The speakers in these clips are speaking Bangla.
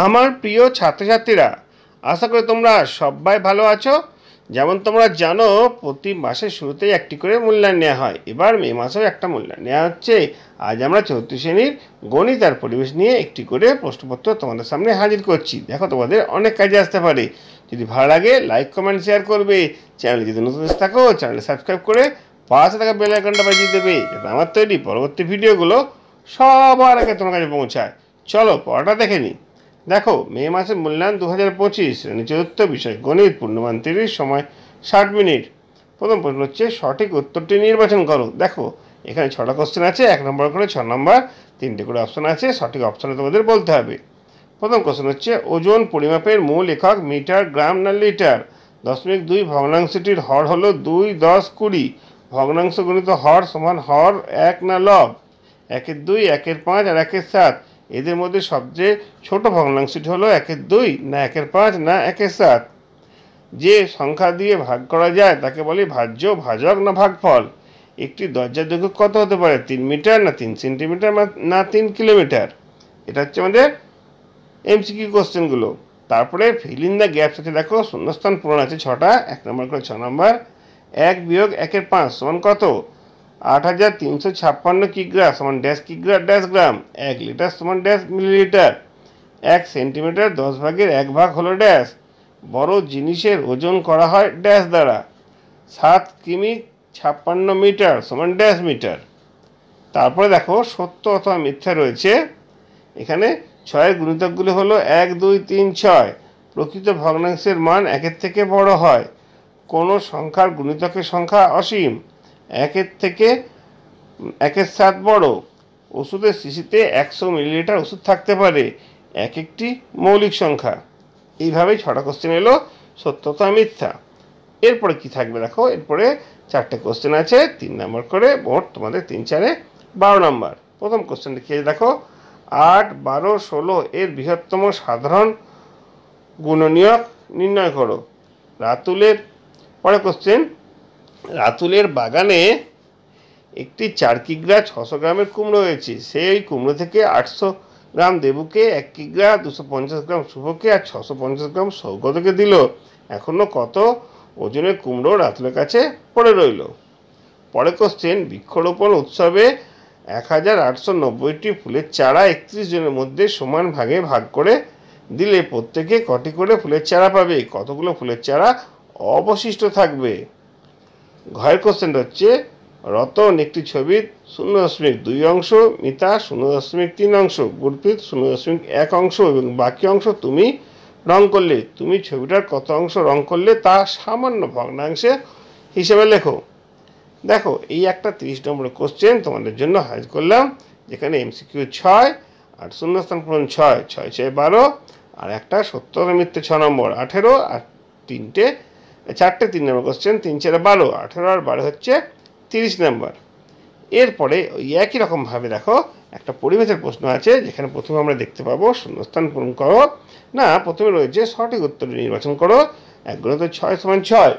আমার প্রিয় ছাত্রছাত্রীরা, আশা করি তোমরা সবাই ভালো আছো। যেমন তোমরা জানো, প্রতি মাসের শুরুতেই একটি করে মূল্যায়ন নেওয়া হয়। এবার মে মাসেও একটা মূল্যায়ন নেওয়া হচ্ছে। আজ আমরা চতুর্থ শ্রেণীর গণিত আর পরিবেশ নিয়ে একটি করে প্রশ্নপত্র তোমাদের সামনে হাজির করছি। দেখো, তোমাদের অনেক কাজে আসতে পারে। যদি ভালো লাগে লাইক কমেন্ট শেয়ার করবে। চ্যানেলে যদি নতুন থাকো চ্যানেলে সাবস্ক্রাইব করে পাশে থাকা বেল আইকনটা বাজিয়ে দেবে, যাতে আমার তৈরি পরবর্তী ভিডিওগুলো সবার আগে তোমার কাছে পৌঁছায়। চলো পড়াটা দেখে নিই। দেখো, মে মাসের মূল্যায়ন 2025, শ্রেণী চতুর্থ, বিষয় গণিত, পূর্ণমান 30, সময় 60 মিনিট। প্রথম প্রশ্ন হচ্ছে সঠিক উত্তরটি নির্বাচন করো। দেখো, এখানে 6টা কোশ্চেন আছে, 1 নম্বর করে 6 নম্বর, 3টে করে অপশন আছে। সঠিক অপশনে তোমাদের বলতে হবে। প্রথম কোশ্চেন হচ্ছে ওজন পরিমাপের মূল একক মিটার, গ্রাম না লিটার। 0.2 ভগ্নাংশটির হর হলো 2, 10, 20। ভগ্নাংশ গণিত হর সমান হর 1 না লব। 1/2, 1/5 আর 1/7। এদের মধ্যে সবচেয়ে ছোট ভগ্নাংশটি হলো 1/2 না 1/5 না 1/7। যে সংখ্যা দিয়ে ভাগ করা যায় তাকে বলে ভাজ্য, ভাজক না ভাগফল। একটি দরজার দৈর্ঘ্য কত হতে পারে? 3 মিটার না 3 সেন্টিমিটার না 3 কিলোমিটার। এটা হচ্ছে আমাদের এমসিকিউ কোশ্চেনগুলো। তারপরে ফিল ইন দ্য গ্যাপস আছে। দেখো, শূন্যস্থান পূরণ আছে 6টা, 1 নম্বর করে 6 নম্বর। 1 বিয়োগ 1/5 সমান কত? 8356 কিগ্রা সমান ড্যাশ কিগ্রা ড্যাশ গ্রাম। 1 লিটার সমান ড্যাশ মিলিলিটার। 1 সেন্টিমিটার 10 ভাগের 1 ভাগ হলো ড্যাশ। বড় জিনিসের ওজন করা হয় ড্যাশ দ্বারা। 7 কিমি 56 মিটার সমান ড্যাশ মিটার। তারপরে দেখো, সত্য অথবা মিথ্যা রয়েছে। এখানে 6-এর গুণিতকগুলি হলো 1, 2, 3, 6। প্রকৃত ভগ্নাংশের মান 1-এর থেকে বড় হয়। কোনো সংখ্যার গুণিতকের সংখ্যা অসীম। 1-এর থেকে 1/7 বড়। ওষুধের শিশিতে 100 মিলিলিটার ওষুধ থাকতে পারে। একটি মৌলিক সংখ্যা। এইভাবেই 6টা কোশ্চেন এলো, সত্য অথবা মিথ্যা। এরপরে কি থাকবে দেখো, এরপরে 4টে কোশ্চেন আছে, 3 নম্বর করে, মোট তোমাদের 3, 4-এ 12 নম্বর। প্রথম কোশ্চেন লিখে দেখো, 8, 12, 16 এর বৃহত্তম সাধারণ গুণনীয়ক নির্ণয় করো। রাতুলের পরে কোশ্চেন, রাতুলের বাগানে একটি 4 কিগ্রা 600 গ্রামের কুমড়ো হয়েছে। সেই কুমড়ো থেকে 800 গ্রাম দেবুকে, 1 কিগ্রা 250 গ্রাম শুভকে আর 650 গ্রাম সৌগতকে দিল। এখনো কত ওজনের কুমড়ো রাতুলের কাছে পড়ে রইল? পরে কোশ্চেন, বৃক্ষরোপণ উৎসবে 1890টি ফুলের চারা 31 জনের মধ্যে সমান ভাগে ভাগ করে দিলে প্রত্যেকে কটি করে ফুলের চারা পাবে? কতগুলো ফুলের চারা অবশিষ্ট থাকবে? ঘয়ের কোশ্চেনটা হচ্ছে, রতন একটি ছবির 0.2 অংশ, মিতা 0.3 অংশ, গুরপ্রীত 0.1 অংশ এবং বাকি অংশ তুমি রং করলে। তুমি ছবিটার কত অংশ রং করলে তা সামান্য ভগ্নাংশে হিসেবে লেখো। দেখো, এই একটা 30 নম্বর কোশ্চেন তোমাদের জন্য হাজির করলাম, যেখানে এমসিকিউ 6 আর শূন্যস্থান পূরণ 6, 6, 6, 12 আর একটা সত্য ও মিথ্যে 6 নম্বর 18 আর 4টে 3 নম্বর কোশ্চেন, 3, 4, 12, 18 আর 12 হচ্ছে 30 নম্বর। এরপরে ওই একই রকমভাবে দেখো, একটা পরিবেশের প্রশ্ন আছে, যেখানে প্রথমে আমরা দেখতে পাবো শূন্যস্থান পূরণ করো না, প্রথমে রয়েছে সঠিক উত্তর নির্বাচন করো। 1 গুণিত 6 সমান 6।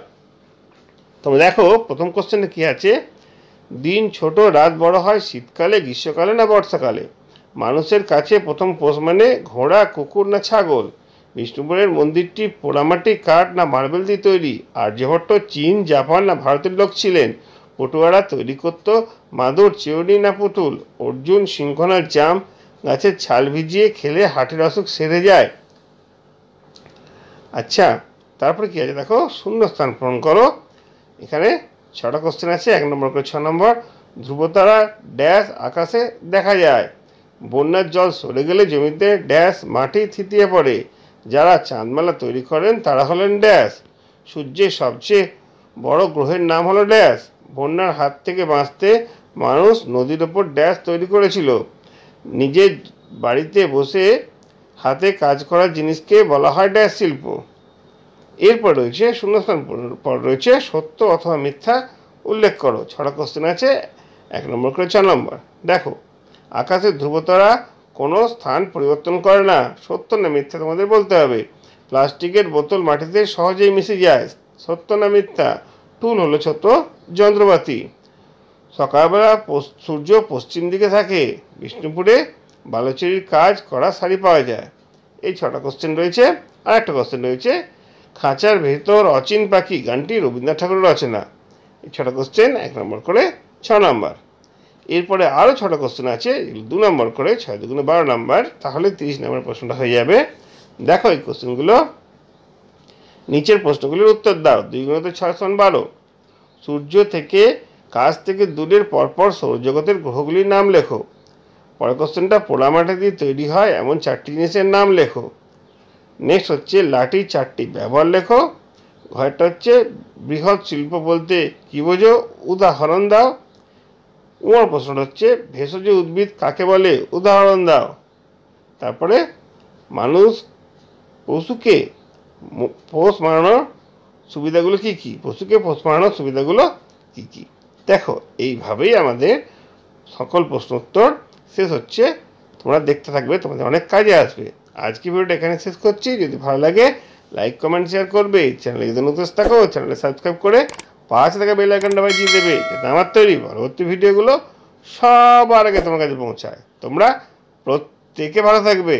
তোমরা দেখো, প্রথম কোশ্চেনে কি আছে? দিন ছোট রাত বড় হয় শীতকালে, গ্রীষ্মকালে না বর্ষাকালে? মানুষের কাছে প্রথম পোষ মানে ঘোড়া, কুকুর না ছাগল? বিষ্ণুপুরের মন্দিরটি পোড়ামাটি, কাঠ না মার্বেল দিয়ে তৈরি? আর্যভট্ট চীন, জাপান না ভারতের লোক ছিলেন? পটুয়ারা তৈরি করত মাদুর, চিরুনি না পুতুল? অর্জুন সিংহ না জাম গাছের ছাল ভিজিয়ে খেলে হার্টের অসুখ সেরে যায়? আচ্ছা, তারপরে কি আছে দেখো, শূন্যস্থান পূরণ করো। এখানে 6টা কোশ্চেন আছে, 1 নম্বর করে 6 নম্বর। ধ্রুবতারা ড্যাশ আকাশে দেখা যায়। বন্যার জল সরে গেলে জমিতে ড্যাশ মাটি থিতিয়ে পড়ে। যারা চাঁদমালা তৈরি করেন তারা হলেন ড্যাশ। সূর্যের সবচেয়ে বড় গ্রহের নাম হলো ড্যাশ। বন্যার হাত থেকে বাঁচতে মানুষ নদীর ওপর ড্যাশ তৈরি করেছিল। নিজের বাড়িতে বসে হাতে কাজ করার জিনিসকে বলা হয় ড্যাশ শিল্প। এরপর রয়েছে শূন্যস্থান পর রয়েছে সত্য অথবা মিথ্যা উল্লেখ করো। 6টা কোশ্চেন আছে, 1 নম্বর করে 4 নম্বর। দেখো, আকাশের ধ্রুবতারা কোনো স্থান পরিবর্তন করে না। সত্য না মিথ্যা তোমাদের বলতে হবে। প্লাস্টিকের বোতল মাটিতে সহজেই মিশে যায়। সত্য না মিথ্যা? টুল হলো ছোট যন্ত্রপাতি। সকালবেলা সূর্য পশ্চিম দিকে থাকে। বিষ্ণুপুরে বালুচুরির কাজ করা শাড়ি পাওয়া যায়। এই 6টা কোশ্চেন রয়েছে। আর একটা কোশ্চেন রয়েছে, খাঁচার ভেতর অচিন পাখি গানটি রবীন্দ্রনাথ ঠাকুরের রচনা। এই 6টা কোশ্চেন 1 নম্বর করে 6 নম্বর। এরপরে আরও 6টা কোশ্চেন আছে, 2 নম্বর করে, 6 দুগুণে 12 নম্বর, তাহলে 30 নম্বর প্রশ্নটা হয়ে যাবে। দেখো এই কোশ্চেনগুলো, নিচের প্রশ্নগুলির উত্তর দাও। 2 গুণিত 6 = 12। সূর্য থেকে কাছ থেকে দূরের পরপর সৌরজগতের গ্রহগুলির নাম লেখো। পরের কোশ্চেনটা, পোড়ামাটি দিয়ে তৈরি হয় এমন 4টি জিনিসের নাম লেখো। নেক্সট হচ্ছে লাঠির 4টি ব্যবহার লেখো। ঘরটা হচ্ছে বৃহৎ শিল্প বলতে কি বোঝো, উদাহরণ দাও। উমার প্রশ্নটা হচ্ছে ভেষজ উদ্ভিদ কাকে বলে, উদাহরণ দাও। তারপরে মানুষ পশুকে পোষ মারানোর সুবিধাগুলো কি কি, পশুকে পোষ মারানোর সুবিধাগুলো কি কি। দেখো এইভাবেই আমাদের সকল প্রশ্ন উত্তর শেষ হচ্ছে। তোমরা দেখতে থাকবে, তোমাদের অনেক কাজে আসবে। আজকে ভিডিওটা এখানে শেষ করছি। যদি ভালো লাগে লাইক কমেন্ট শেয়ার করবে। চ্যানেলে যদি নতুন থাকো চ্যানেলে সাবস্ক্রাইব করে পাশে থাকা বেল আইকনটা বাজিয়ে দেবে, যাতে আমার তৈরি পরবর্তী ভিডিওগুলো সবার আগে তোমার কাছে পৌঁছায়। তোমরা প্রত্যেকে ভালো থাকবে।